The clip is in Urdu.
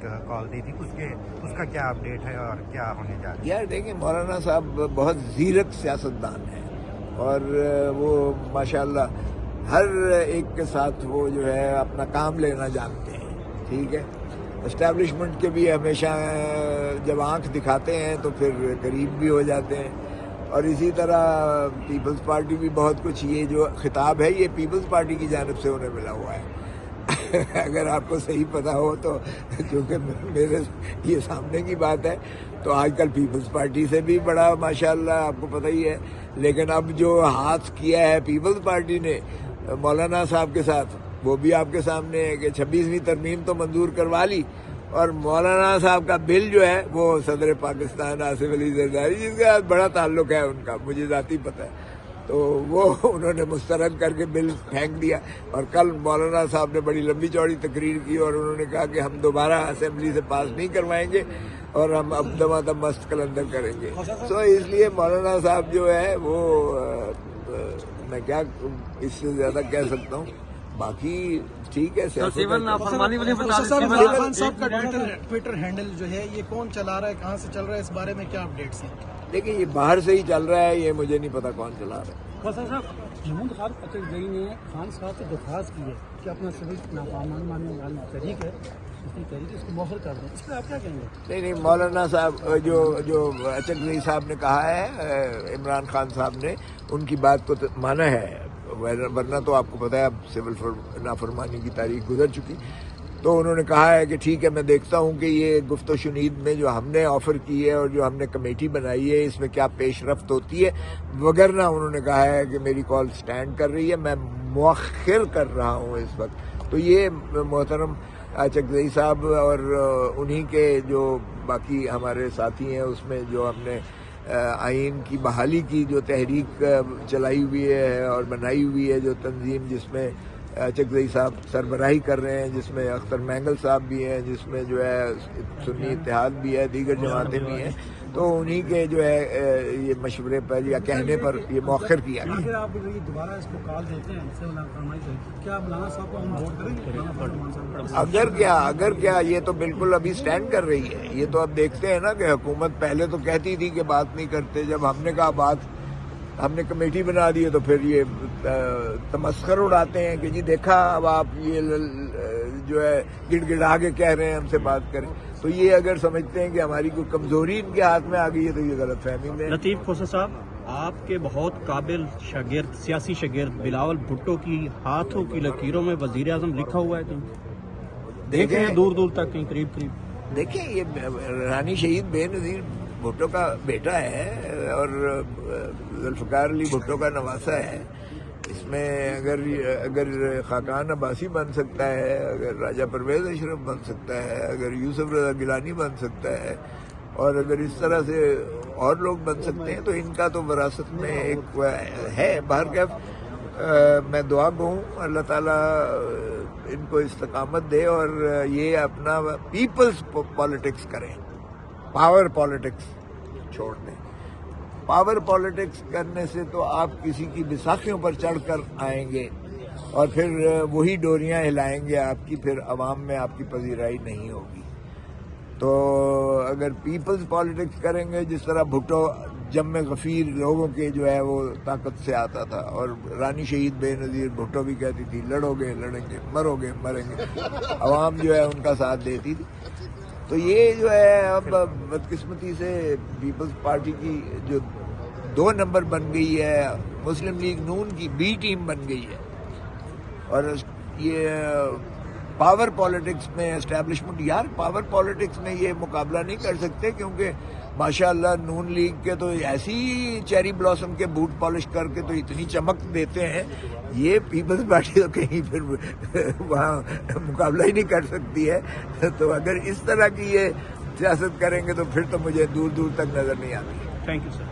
ایک کال دی تھی، اس کا کیا اپڈیٹ ہے اور کیا ہونے جا رہا ہے؟ یار دیکھیں، مولانا صاحب بہت زیرک سیاستدان ہیں اور وہ ماشاءاللہ ہر ایک کے ساتھ وہ جو ہے اپنا کام لینا جانتے ہیں. ٹھیک ہے، اسٹیبلشمنٹ کے بھی ہمیشہ جب آنکھ دکھاتے ہیں تو پھر قریب بھی ہو جاتے ہیں. اور اسی طرح پیپلز پارٹی بھی بہت کچھ، یہ جو خطاب ہے یہ پیپلز پارٹی کی جانب سے انہیں ملا ہوا ہے. اگر آپ کو صحیح پتا ہو تو، کیونکہ میرے یہ سامنے کی بات ہے، تو آج کل پیپلز پارٹی سے بھی بڑا ماشاءاللہ آپ کو پتہ ہی ہے. لیکن اب جو ہاتھ کیا ہے پیپلز پارٹی نے مولانا صاحب کے ساتھ، وہ بھی آپ کے سامنے ہے کہ 26ویں ترمیم تو منظور کروا لی، اور مولانا صاحب کا بل جو ہے وہ صدر پاکستان آصف علی زرداری، جس کے ساتھ بڑا تعلق ہے ان کا، مجھے ذاتی پتہ ہے، تو وہ انہوں نے مسترد کر کے بل پھینک دیا. اور کل مولانا صاحب نے بڑی لمبی چوڑی تقریر کی اور انہوں نے کہا کہ ہم دوبارہ اسمبلی سے پاس نہیں کروائیں گے اور ہم اب دم مست کلندر کریں گے. سو اس لیے مولانا صاحب جو ہے وہ میں کیا اس سے زیادہ کہہ سکتا ہوں. باقی ٹھیک ہے. عمران صاحب کا ٹویٹر ہینڈل جو ہے یہ کون چلا رہا ہے، کہاں سے چل رہا ہے، اس بارے میں کیا اپڈیٹس ہیں؟ دیکھیں یہ باہر سے ہی چل رہا ہے، یہ مجھے نہیں پتا کون چلا رہا ہے. محمود خالد اچکزئی نے خان صاحب سے درخواست کی ہے کہ اپنا سبق ناپامان ماننے والی تحریک ہے، اس کی تحریک اس کو مؤخر کر دیں. اس پہ آپ کیا کہیں گے؟ نہیں، مولانا صاحب جو اچکزئی صاحب نے کہا ہے، عمران خان صاحب نے ان کی بات کو مانا ہے، ورنہ تو آپ کو پتا ہے اب سول نافرمانی کی تاریخ گزر چکی. تو انہوں نے کہا ہے کہ ٹھیک ہے، میں دیکھتا ہوں کہ یہ گفت و شنید میں جو ہم نے آفر کی ہے اور جو ہم نے کمیٹی بنائی ہے اس میں کیا پیش رفت ہوتی ہے. وگرنہ انہوں نے کہا ہے کہ میری کال سٹینڈ کر رہی ہے، میں مؤخر کر رہا ہوں اس وقت. تو یہ محترم اچکزئی صاحب اور انہی کے جو باقی ہمارے ساتھی ہیں، اس میں جو ہم نے آئین کی بحالی کی جو تحریک چلائی ہوئی ہے اور بنائی ہوئی ہے، جو تنظیم جس میں اچکزئی صاحب سربراہی کر رہے ہیں، جس میں اختر مینگل صاحب بھی ہیں، جس میں جو ہے سنی اتحاد بھی ہے، دیگر جماعتیں بھی ہیں، تو انہی کے جو ہے یہ مشورے پر یا کہنے پر یہ مؤخر کیا گیا. اگر آپ دوبارہ اس کو کال دیتے ہیں سول نافرمانی سے، کیا مولانا صاحب کو ہم ووٹ کریں گے؟ اگر کیا یہ تو بالکل ابھی سٹینڈ کر رہی ہے. یہ تو اب دیکھتے ہیں نا کہ حکومت پہلے تو کہتی تھی کہ بات نہیں کرتے، جب ہم نے کہا بات، ہم نے کمیٹی بنا دی ہے تو پھر یہ تمسخر اڑاتے ہیں کہ جی دیکھا اب آپ یہ جو ہے گڑ گڑا کے کہہ رہے ہیں ہم سے بات کریں. تو یہ اگر سمجھتے ہیں کہ ہماری کوئی کمزوری ان کے ہاتھ میں آ گئی ہے تو یہ غلط فہمی میں. لطیف کھوسہ صاحب، آپ کے بہت قابل شاگرد، سیاسی شاگرد بلاول بھٹو کی ہاتھوں کی لکیروں میں وزیر اعظم لکھا ہوا ہے کہیں؟ دیکھیں دور دور تک کہیں قریب. دیکھیں یہ رانی شہید بے نظیر بھٹو کا بیٹا ہے اور ذوالفقار علی بھٹو کا نواسہ ہے. اس میں اگر خاقان عباسی بن سکتا ہے، اگر راجہ پرویز اشرف بن سکتا ہے، اگر یوسف رضا گیلانی بن سکتا ہے، اور اگر اس طرح سے اور لوگ بن سکتے ہیں تو ان کا تو وراثت میں ایک ہے. بہرکیف میں دعا گو ہوں اللہ تعالیٰ ان کو استقامت دے اور یہ اپنا پیپلز پالیٹکس کریں، پاور پالیٹکس چھوڑ دیں. پاور پالیٹکس کرنے سے تو آپ کسی کی بساخیوں پر چڑھ کر آئیں گے اور پھر وہی ڈوریاں ہلائیں گے آپ کی، پھر عوام میں آپ کی پذیرائی نہیں ہوگی. تو اگر پیپلز پالیٹکس کریں گے، جس طرح بھٹو جم غفیر لوگوں کے جو ہے وہ طاقت سے آتا تھا، اور رانی شہید بے نظیر بھٹو بھی کہتی تھی لڑو گے لڑیں گے، مرو گے مریں گے، عوام جو ہے ان کا ساتھ دیتی تھی. تو یہ جو ہے اب بدقسمتی سے پیپلز پارٹی کی جو 2 نمبر بن گئی ہے، مسلم لیگ نون کی بی ٹیم بن گئی ہے. اور یہ پاور پالیٹکس میں اسٹیبلشمنٹ، یار پاور پالیٹکس میں یہ مقابلہ نہیں کر سکتے، کیونکہ ماشاءاللہ نون لیگ کے تو ایسی چیری بلاسم کے بوٹ پالش کر کے تو اتنی چمک دیتے ہیں، یہ پیپلز پارٹی تو کہیں پھر وہاں مقابلہ ہی نہیں کر سکتی ہے. تو اگر اس طرح کی یہ سیاست کریں گے تو پھر تو مجھے دور دور تک نظر نہیں آتی. Thank you sir.